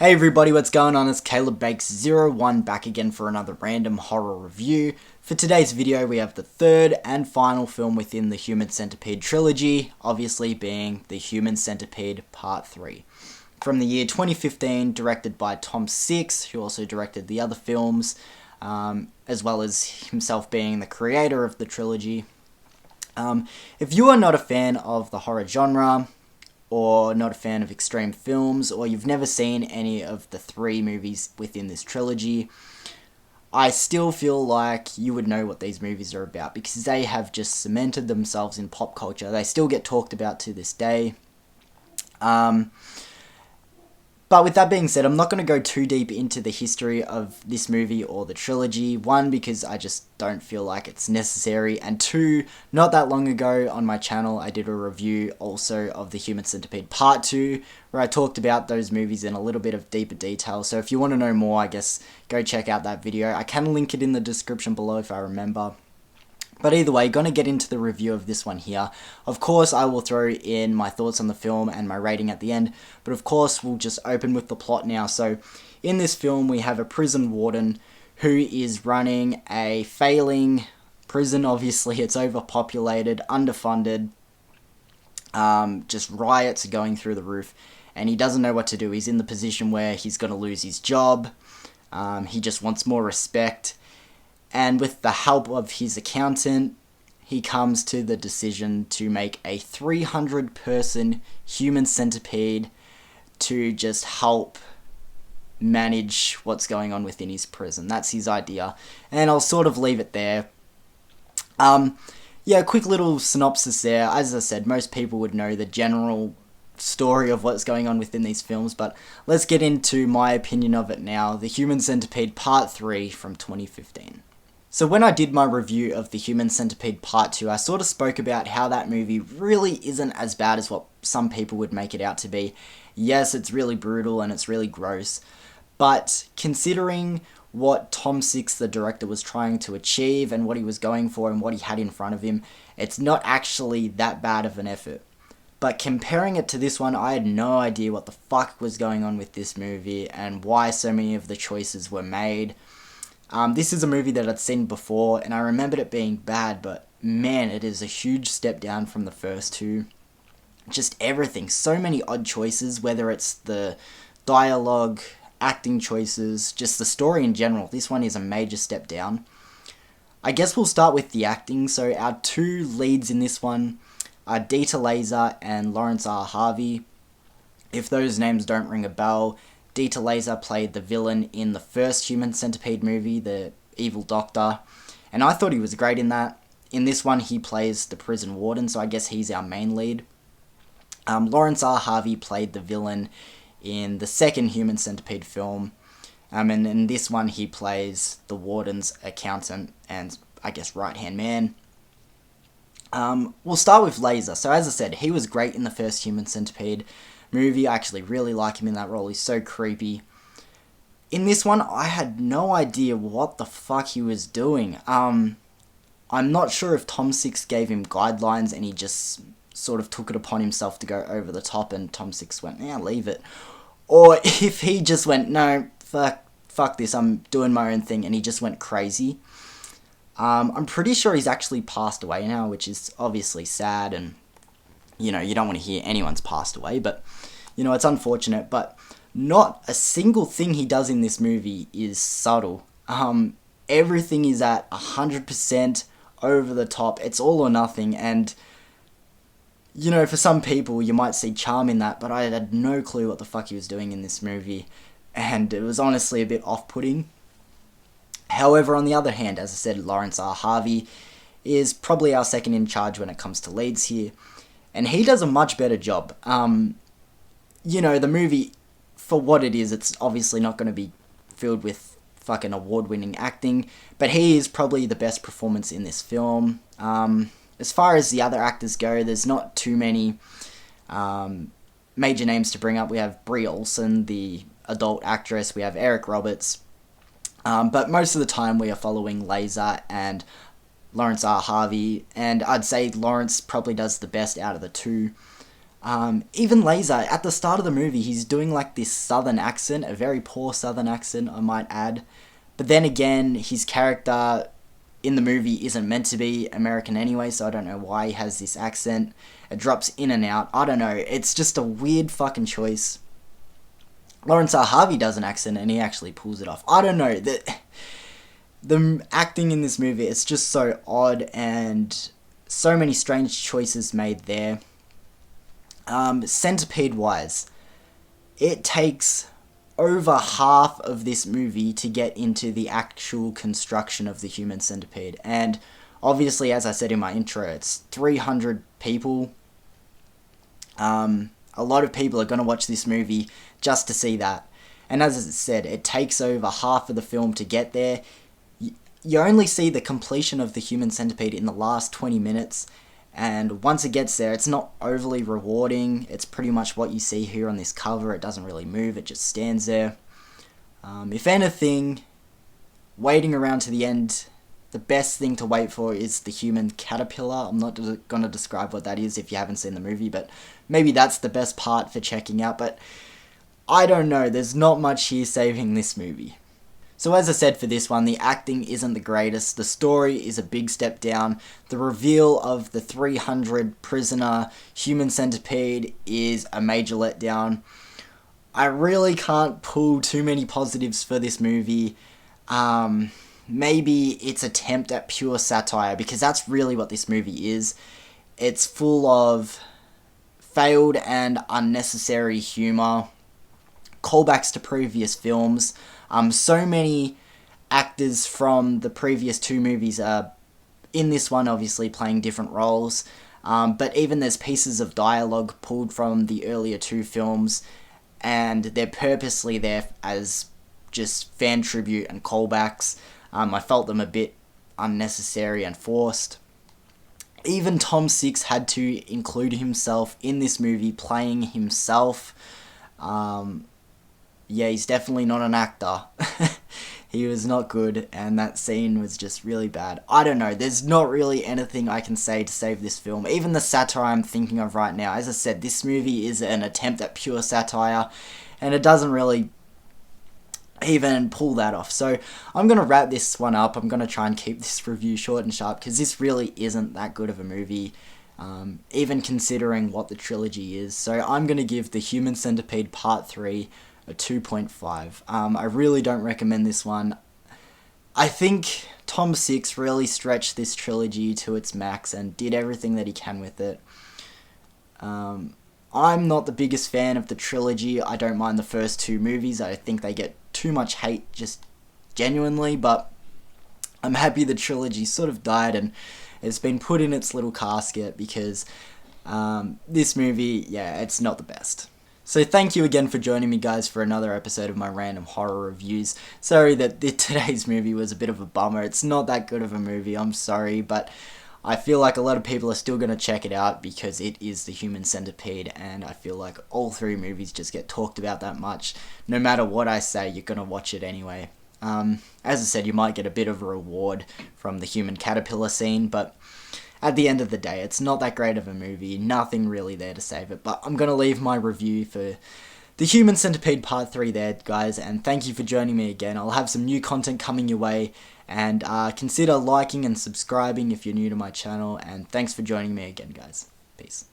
Hey everybody, what's going on? It's Caleb Bakes01 back again for another random horror review. For today's video, we have the third and final film within the Human Centipede trilogy, obviously being The Human Centipede Part 3. From the year 2015, directed by Tom Six, who also directed the other films, as well as himself being the creator of the trilogy. If you are not a fan of the horror genre, or not a fan of extreme films, or you've never seen any of the three movies within this trilogy, I still feel like you would know what these movies are about because they have just cemented themselves in pop culture. They still get talked about to this day. But with that being said, I'm not going to go too deep into the history of this movie or the trilogy. One, because I just don't feel like it's necessary. And two, not that long ago on my channel, I did a review also of The Human Centipede Part 2, where I talked about those movies in a little bit of deeper detail. So if you want to know more, I guess go check out that video. I can link it in the description below if I remember. But either way, gonna get into the review of this one here. Of course, I will throw in my thoughts on the film and my rating at the end, but of course, we'll just open with the plot now. So, in this film, we have a prison warden who is running a failing prison. Obviously, it's overpopulated, underfunded, just riots are going through the roof, and he doesn't know what to do. He's in the position where he's gonna lose his job. He just wants more respect. And with the help of his accountant, he comes to the decision to make a 300-person human centipede to just help manage what's going on within his prison. That's his idea. And I'll sort of leave it there. Yeah, quick little synopsis there. As I said, most people would know the general story of what's going on within these films, but let's get into my opinion of it now. The Human Centipede Part 3 from 2015. So when I did my review of The Human Centipede Part 2, I sort of spoke about how that movie really isn't as bad as what some people would make it out to be. Yes, it's really brutal and it's really gross, but considering what Tom Six, the director, was trying to achieve and what he was going for and what he had in front of him, it's not actually that bad of an effort. But comparing it to this one, I had no idea what the fuck was going on with this movie and why so many of the choices were made. This is a movie that I'd seen before, and I remembered it being bad, but man, it is a huge step down from the first two. Just everything. So many odd choices, whether it's the dialogue, acting choices, just the story in general. This one is a major step down. I guess we'll start with the acting. So our two leads in this one are Dita Laser and Lawrence R. Harvey. If those names don't ring a bell, Dita Laser played the villain in the first Human Centipede movie, the evil doctor, and I thought he was great in that. In this one, he plays the prison warden, so I guess he's our main lead. Lawrence R. Harvey played the villain in the second Human Centipede film, and in this one, he plays the warden's accountant and, I guess, right-hand man. We'll start with Laser. So as I said, he was great in the first Human Centipede movie. I actually really like him in that role. He's so creepy. In this one, I had no idea what the fuck he was doing. I'm not sure if Tom Six gave him guidelines and he just sort of took it upon himself to go over the top and Tom Six went, yeah, leave it. Or if he just went, no, fuck this, I'm doing my own thing, and he just went crazy. I'm pretty sure he's actually passed away now, which is obviously sad, and you know, you don't want to hear anyone's passed away, but, you know, it's unfortunate, but not a single thing he does in this movie is subtle. Everything is at 100% over the top. It's all or nothing, and, you know, for some people, you might see charm in that, but I had no clue what the fuck he was doing in this movie, and it was honestly a bit off-putting. However, on the other hand, as I said, Lawrence R. Harvey is probably our second in charge when it comes to leads here. And he does a much better job. You know, the movie, for what it is, it's obviously not going to be filled with fucking award-winning acting, but he is probably the best performance in this film. As far as the other actors go, there's not too many major names to bring up. We have Brie Olson, the adult actress. We have Eric Roberts. But most of the time we are following Laser and Lawrence R. Harvey, and I'd say Lawrence probably does the best out of the two. Even Laser, at the start of the movie, he's doing like this southern accent, a very poor southern accent, I might add. But then again, his character in the movie isn't meant to be American anyway, so I don't know why he has this accent. It drops in and out. I don't know. It's just a weird fucking choice. Lawrence R. Harvey does an accent and he actually pulls it off. I don't know. The acting in this movie, it's just so odd and so many strange choices made there. Centipede-wise, it takes over half of this movie to get into the actual construction of the human centipede. And obviously, as I said in my intro, it's 300 people. A lot of people are going to watch this movie just to see that. And as I said, it takes over half of the film to get there. You only see the completion of the human centipede in the last 20 minutes. And once it gets there, it's not overly rewarding. It's pretty much what you see here on this cover. It doesn't really move. It just stands there. If anything, waiting around to the end, the best thing to wait for is the human caterpillar. I'm not going to describe what that is if you haven't seen the movie, but maybe that's the best part for checking out. But I don't know. There's not much here saving this movie. So as I said for this one, the acting isn't the greatest, the story is a big step down, the reveal of the 300 prisoner human centipede is a major letdown. I really can't pull too many positives for this movie. Maybe its attempt at pure satire, because that's really what this movie is. It's full of failed and unnecessary humour, callbacks to previous films. So many actors from the previous two movies are in this one, obviously playing different roles. But even there's pieces of dialogue pulled from the earlier two films, and they're purposely there as just fan tribute and callbacks. I felt them a bit unnecessary and forced. Even Tom Six had to include himself in this movie, playing himself. Yeah, he's definitely not an actor. He was not good, and that scene was just really bad. I don't know, there's not really anything I can say to save this film. Even the satire I'm thinking of right now, as I said, this movie is an attempt at pure satire, and it doesn't really even pull that off. So I'm going to wrap this one up. I'm going to try and keep this review short and sharp, because this really isn't that good of a movie, even considering what the trilogy is. So I'm going to give The Human Centipede Part 3 a 2.5. I really don't recommend this one. I think Tom Six really stretched this trilogy to its max and did everything that he can with it. I'm not the biggest fan of the trilogy. I don't mind the first two movies. I think they get too much hate just genuinely, but I'm happy the trilogy sort of died and it's been put in its little casket, because this movie, yeah, it's not the best. So thank you again for joining me, guys, for another episode of my random horror reviews. Sorry that today's movie was a bit of a bummer. It's not that good of a movie, I'm sorry, but I feel like a lot of people are still going to check it out because it is The Human Centipede, and I feel like all three movies just get talked about that much. No matter what I say, you're going to watch it anyway. As I said, you might get a bit of a reward from the human caterpillar scene, but at the end of the day, it's not that great of a movie, nothing really there to save it, but I'm going to leave my review for The Human Centipede Part 3 there, guys, and thank you for joining me again. I'll have some new content coming your way, and consider liking and subscribing if you're new to my channel, and thanks for joining me again, guys. Peace.